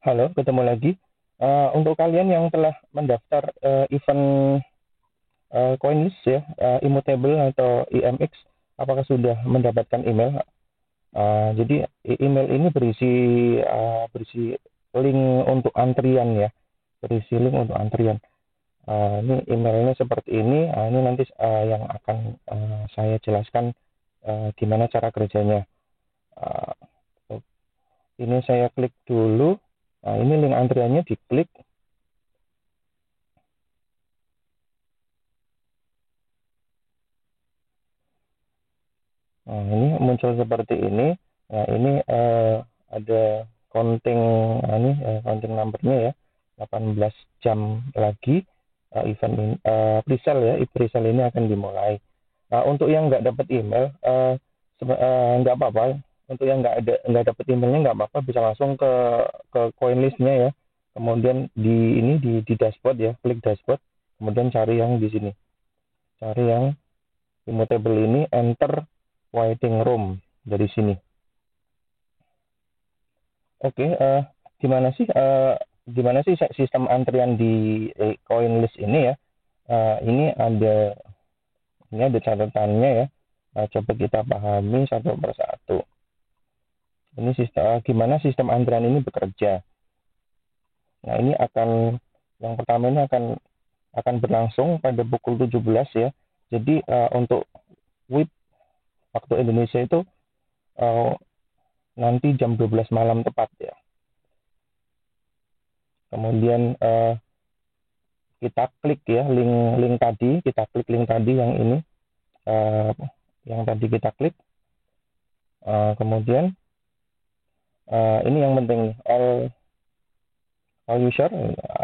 Halo, ketemu lagi. Untuk kalian yang telah mendaftar event CoinList ya, Immutable atau IMX, apakah sudah mendapatkan email? Jadi email ini berisi link untuk antrian ya, berisi link untuk antrian. Ini emailnya seperti ini. Ini nanti yang akan saya jelaskan gimana cara kerjanya. Uh, ini saya klik dulu. Nah, ini link antriannya diklik. Nah, ini muncul seperti ini. Nah, ini ada counting, ini counting numbernya ya, 18 jam lagi event ini, pre-sale ya, pre-sale ini akan dimulai. Nah, untuk yang nggak dapat email, nggak apa-apa. Untuk yang nggak dapat emailnya nggak apa-apa, bisa langsung ke CoinList-nya ya. Kemudian di dashboard ya, klik dashboard, kemudian cari yang di sini, cari yang Immutable ini, enter waiting room dari sini. Oke, gimana sih sistem antrian di CoinList ini ya? Ini ada catatannya ya. Coba kita pahami satu persatu. Ini gimana sistem antrian ini bekerja. Nah, yang pertama ini akan berlangsung pada pukul 17 ya. Jadi untuk WIB waktu Indonesia itu uh, nanti jam 12 malam tepat ya. Kemudian kita klik ya kita klik link tadi yang ini, uh, yang tadi kita klik. Kemudian ini yang penting, all user.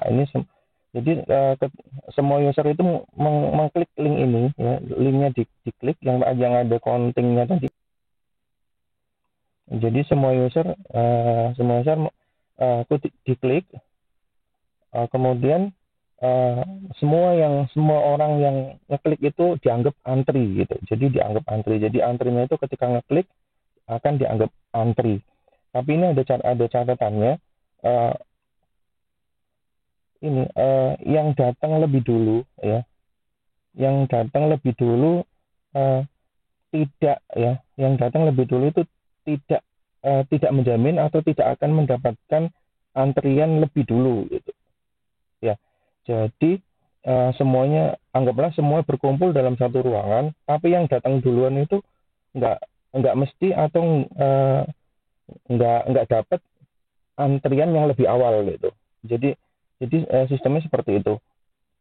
Ini jadi semua user itu mengklik link ini ya, linknya diklik yang ada countingnya tadi. Jadi semua user diklik. Kemudian semua orang yang ngeklik itu dianggap antri gitu. Jadi dianggap antri. Jadi antrinya itu ketika ngeklik akan dianggap antri. Tapi ini ada catatannya. Uh, yang datang lebih dulu ya, yang datang lebih dulu uh, tidak ya, yang datang lebih dulu itu tidak menjamin atau tidak akan mendapatkan antrian lebih dulu gitu ya. Jadi semuanya, anggaplah semua berkumpul dalam satu ruangan, tapi yang datang duluan itu nggak nggak mesti atau nggak dapat antrian yang lebih awal gitu. Jadi sistemnya seperti itu.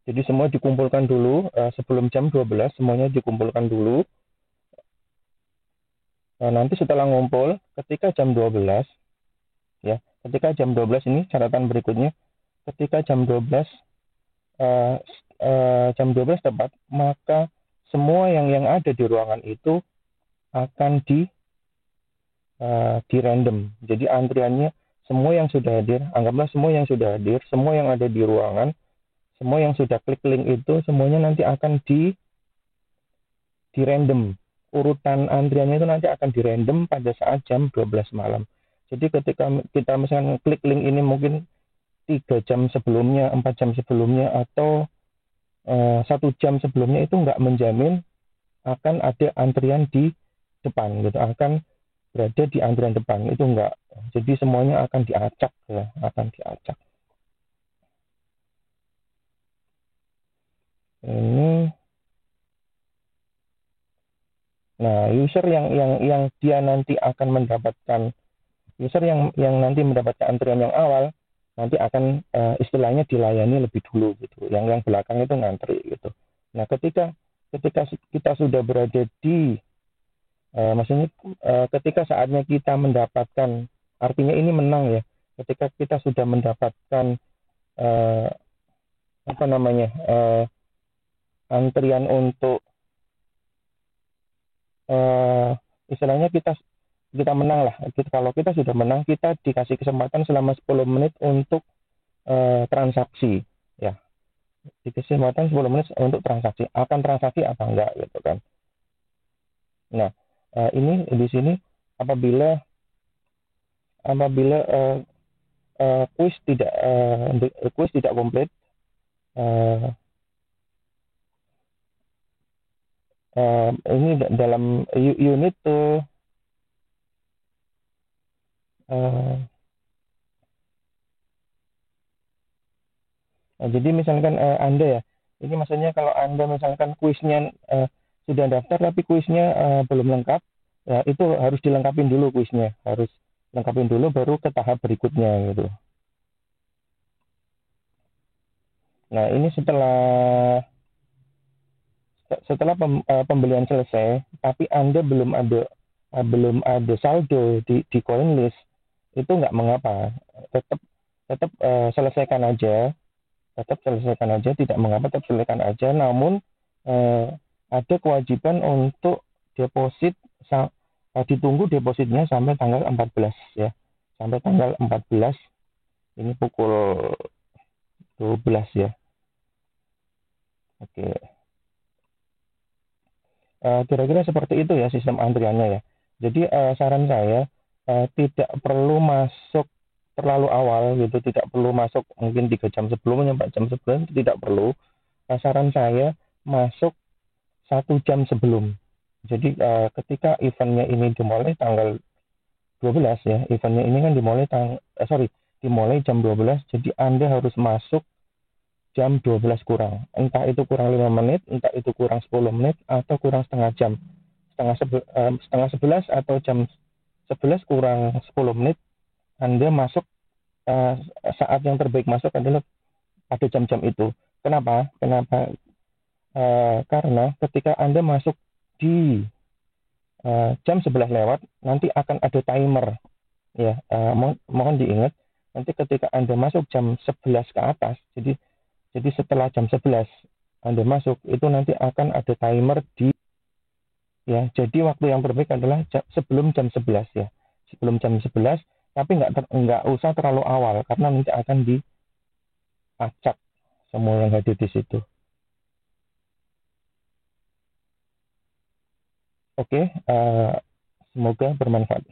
Jadi semua dikumpulkan dulu sebelum jam 12, semuanya dikumpulkan dulu. Nanti setelah ngumpul ketika jam 12 ya, ketika jam 12 ini catatan berikutnya, ketika jam 12 tepat, maka semua yang ada di ruangan itu akan di random. Jadi antriannya semua yang sudah hadir, anggaplah semua yang sudah hadir, semua yang ada di ruangan, semua yang sudah klik link itu semuanya nanti akan di random. Urutan antriannya itu nanti akan di random pada saat jam 12 malam. Jadi ketika kita misalnya klik link ini mungkin 3 jam sebelumnya, 4 jam sebelumnya, atau 1 jam sebelumnya, itu nggak menjamin akan ada antrian di depan gitu, akan berada di antrian depan, itu enggak. Jadi semuanya akan diacak ya, akan diacak. Ini, nah, user yang dia nanti akan mendapatkan, user yang nanti mendapatkan antrian yang awal nanti akan istilahnya dilayani lebih dulu gitu. Yang belakang itu ngantri gitu. Nah, ketika kita sudah berada di maksudnya ketika saatnya kita mendapatkan, artinya ini menang ya. Ketika kita sudah mendapatkan uh, apa namanya antrian untuk uh, istilahnya kita menang lah. Kalau kita sudah menang, kita dikasih kesempatan selama 10 menit untuk transaksi ya. Dikasih kesempatan 10 menit untuk transaksi. Akan transaksi apa enggak gitu kan. Nah, ini di sini apabila apabila kuis tidak komplit. Uh, ini dalam unit tuh jadi misalkan Anda ya, ini maksudnya kalau Anda misalkan kuisnya sudah daftar tapi kuisnya belum lengkap, ya itu harus dilengkapin dulu kuisnya, harus lengkapin dulu baru ke tahap berikutnya gitu. Nah ini setelah pembelian selesai, tapi Anda belum ada saldo di coin list, itu nggak mengapa, tetap tetap selesaikan aja, tidak mengapa, tetap selesaikan aja. Namun ada kewajiban untuk deposit, ditunggu depositnya sampai tanggal 14 ya, sampai tanggal 14 ini pukul 12 ya. Oke. Kira-kira seperti itu ya sistem antriannya ya. Jadi saran saya tidak perlu masuk terlalu awal gitu, tidak perlu masuk mungkin 3 jam sebelum, 4 jam sebelum, tidak perlu. Saran saya masuk 1 jam sebelum. Jadi ketika eventnya ini dimulai tanggal 12 ya, eventnya ini kan dimulai jam 12, jadi Anda harus masuk jam 12 kurang. Entah itu kurang 5 menit, entah itu kurang 10 menit, atau kurang setengah jam. Setengah 11 atau jam 11 kurang 10 menit, Anda masuk, eh, saat yang terbaik masuk adalah pada jam-jam itu. Kenapa? Kenapa? Karena ketika Anda masuk di jam 11 lewat, nanti akan ada timer. Ya, mohon diingat, nanti ketika Anda masuk jam 11 ke atas, jadi setelah jam 11 Anda masuk, itu nanti akan ada timer ya. Jadi waktu yang terbaik adalah sebelum jam 11 ya. Sebelum jam 11, tapi nggak usah terlalu awal karena nanti akan diacak semua yang hadir di situ. Oke, semoga bermanfaat.